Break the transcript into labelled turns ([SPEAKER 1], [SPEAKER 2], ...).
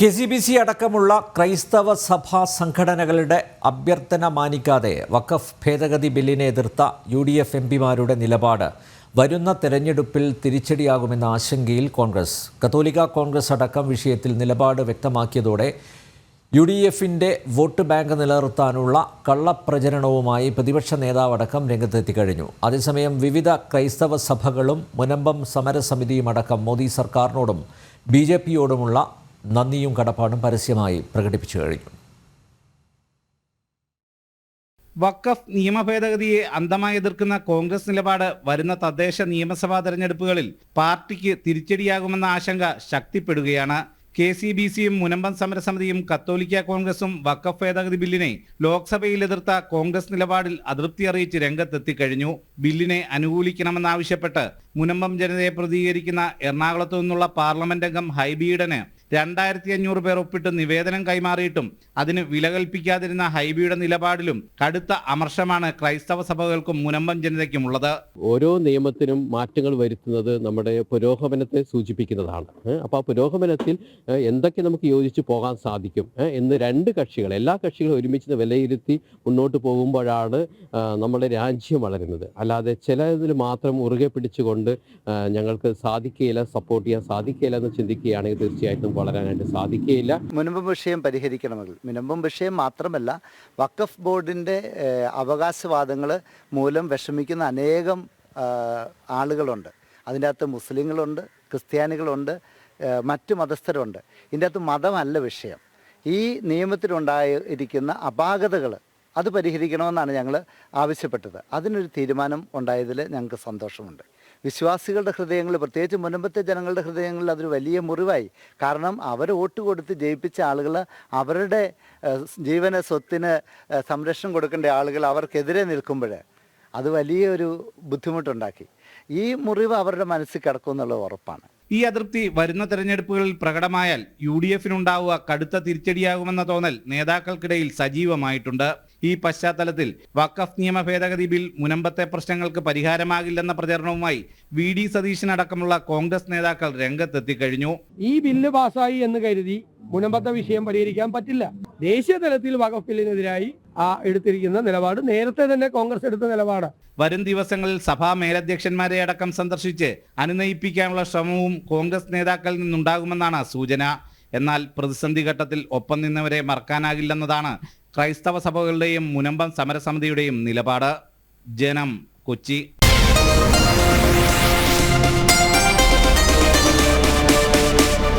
[SPEAKER 1] KCBC അടക്കമുള്ള ക്രൈസ്തവ സഭാ സംഘടനകളുടെ അഭ്യർത്ഥന മാനിക്കാതെ വഖഫ് ഭേദഗതി ബില്ലിനെ എതിർത്ത UDF എംപിമാരുടെ നിലപാട് വരുന്ന തെരഞ്ഞെടുപ്പിൽ തിരിച്ചടിയാകുമെന്ന ആശങ്കയിൽ കോൺഗ്രസ്. കത്തോലിക്ക കോൺഗ്രസ് അടക്കം വിഷയത്തിൽ നിലപാട് വ്യക്തമാക്കിയതോടെ UDFിൻ്റെ വോട്ട് ബാങ്ക് നിലനിർത്താനുള്ള കള്ളപ്രചരണവുമായി പ്രതിപക്ഷ നേതാവടക്കം രംഗത്തെത്തിക്കഴിഞ്ഞു. അതേസമയം വിവിധ ക്രൈസ്തവ സഭകളും മുനമ്പം സമരസമിതിയും അടക്കം മോദി സർക്കാരിനോടും BJPയോടുമുള്ള നന്ദിയും കടപ്പാടും പരസ്യമായി പ്രകടിപ്പിച്ചു കഴിഞ്ഞു.
[SPEAKER 2] വഖഫ് നിയമ ഭേദഗതിയെ അന്ധമായി എതിർക്കുന്ന കോൺഗ്രസ് നിലപാട് വരുന്ന തദ്ദേശ നിയമസഭാ തെരഞ്ഞെടുപ്പുകളിൽ പാർട്ടിക്ക് തിരിച്ചടിയാകുമെന്ന ആശങ്ക ശക്തിപ്പെടുകയാണ്. KCBCയും മുനമ്പം സമരസമിതിയും കത്തോലിക്ക കോൺഗ്രസും വഖഫ് ഭേദഗതി ബില്ലിനെ ലോക്സഭയിൽ എതിർത്ത കോൺഗ്രസ് നിലപാടിൽ അതൃപ്തി അറിയിച്ച് രംഗത്തെത്തിക്കഴിഞ്ഞു. ബില്ലിനെ അനുകൂലിക്കണമെന്നാവശ്യപ്പെട്ട് മുനമ്പം ജനതയെ പ്രതികരിക്കുന്ന എറണാകുളത്തു നിന്നുള്ള പാർലമെന്റ് അംഗം ഹൈബി ഈഡന് 2500 പേർ ഒപ്പിട്ട് നിവേദനം കൈമാറിയിട്ടും അതിന് വില കൽപ്പിക്കാതിരുന്ന ഹൈബിയുടെ നിലപാടിലും കടുത്ത അമർഷമാണ് ക്രൈസ്തവ സഭകൾക്കും മുനമ്പം ജനതയ്ക്കുമുള്ളത്.
[SPEAKER 3] ഓരോ നിയമത്തിനും മാറ്റങ്ങൾ വരുത്തുന്നത് നമ്മുടെ പുരോഗമനത്തെ സൂചിപ്പിക്കുന്നതാണ്. അപ്പോൾ ആ പുരോഗമനത്തിൽ എന്തൊക്കെ നമുക്ക് യോജിച്ച് പോകാൻ സാധിക്കും എന്ന് രണ്ട് കക്ഷികൾ, എല്ലാ കക്ഷികളും ഒരുമിച്ച് വിലയിരുത്തി മുന്നോട്ട് പോകുമ്പോഴാണ് നമ്മുടെ രാജ്യം വളരുന്നത്. അല്ലാതെ ചിലതിൽ മാത്രം മുറുകെ പിടിച്ചുകൊണ്ട് ഞങ്ങൾക്ക് സാധിക്കുകയില്ല, സപ്പോർട്ട് ചെയ്യാൻ സാധിക്കുകയില്ല എന്ന് ചിന്തിക്കുകയാണെങ്കിൽ തീർച്ചയായിട്ടും വളരാനായിട്ട് സാധിക്കുകയില്ല.
[SPEAKER 4] മുനമ്പം വിഷയം പരിഹരിക്കണമെങ്കിൽ, മുനമ്പം വിഷയം മാത്രമല്ല, വഖഫ് ബോർഡിൻ്റെ അവകാശവാദങ്ങൾ മൂലം വിഷമിക്കുന്ന അനേകം ആളുകളുണ്ട്. അതിൻ്റെ അകത്ത് മുസ്ലിങ്ങളുണ്ട്, ക്രിസ്ത്യാനികളുണ്ട്, മറ്റു മതസ്ഥരുണ്ട്. ഇതിൻ്റെ അകത്ത് മതമല്ല വിഷയം. ഈ നിയമത്തിലുണ്ടായിരിക്കുന്ന അപാകതകൾ അത് പരിഹരിക്കണമെന്നാണ് ഞങ്ങൾ ആവശ്യപ്പെട്ടത്. അതിനൊരു തീരുമാനം ഉണ്ടായതിൽ ഞങ്ങൾക്ക് സന്തോഷമുണ്ട്. വിശ്വാസികളുടെ ഹൃദയങ്ങളിൽ, പ്രത്യേകിച്ച് മുനമ്പത്തെ ജനങ്ങളുടെ ഹൃദയങ്ങളിൽ അതൊരു വലിയ മുറിവായി. കാരണം അവർ വോട്ട് കൊടുത്ത് ജയിപ്പിച്ച ആളുകൾ, അവരുടെ ജീവന സ്വത്തിന് സംരക്ഷണം കൊടുക്കേണ്ട ആളുകൾ അവർക്കെതിരെ നിൽക്കുമ്പോൾ അത് വലിയൊരു ബുദ്ധിമുട്ടുണ്ടാക്കി. ഈ മുറിവ് അവരുടെ മനസ്സിൽ കിടക്കുമെന്നുള്ളത് ഉറപ്പാണ്.
[SPEAKER 2] ഈ അതൃപ്തി വരുന്ന തെരഞ്ഞെടുപ്പുകളിൽ പ്രകടമായാൽ UDFിനുണ്ടാവുക കടുത്ത തിരിച്ചടിയാകുമെന്ന തോന്നൽ നേതാക്കൾക്കിടയിൽ സജീവമായിട്ടുണ്ട്. ഈ പശ്ചാത്തലത്തിൽ വഖഫ് നിയമ ഭേദഗതി ബിൽ മുനമ്പത്തെ പ്രശ്നങ്ങൾക്ക് പരിഹാരമാകില്ലെന്ന പ്രചരണവുമായി VD സതീശൻ അടക്കമുള്ള കോൺഗ്രസ് നേതാക്കൾ രംഗത്തെത്തിക്കഴിഞ്ഞു.
[SPEAKER 5] ഈ ബില്ല് പാസ്സായി എന്ന് കരുതി മുനമ്പത്തെ വിഷയം പരിഹരിക്കാൻ പറ്റില്ല. ദേശീയ തലത്തിൽ വഖഫ് ബില്ലിനെതിരായി എടുത്തിരിക്കുന്ന നിലപാട് നേരത്തെ തന്നെ കോൺഗ്രസ് എടുത്ത നിലപാട്.
[SPEAKER 2] വരും ദിവസങ്ങളിൽ സഭാ മേലധ്യക്ഷന്മാരെ അടക്കം സന്ദർശിച്ച് അനുനയിപ്പിക്കാനുള്ള ശ്രമവും കോൺഗ്രസ് നേതാക്കളിൽ നിന്നുണ്ടാകുമെന്നാണ് സൂചന. എന്നാൽ പ്രതിസന്ധി ഘട്ടത്തിൽ ഒപ്പം നിന്നവരെ മറക്കാനാകില്ലെന്നതാണ് ക്രൈസ്തവ സഭകളുടെയും മുനമ്പം സമരസമിതിയുടെയും നിലപാട്. ജനം, കൊച്ചി.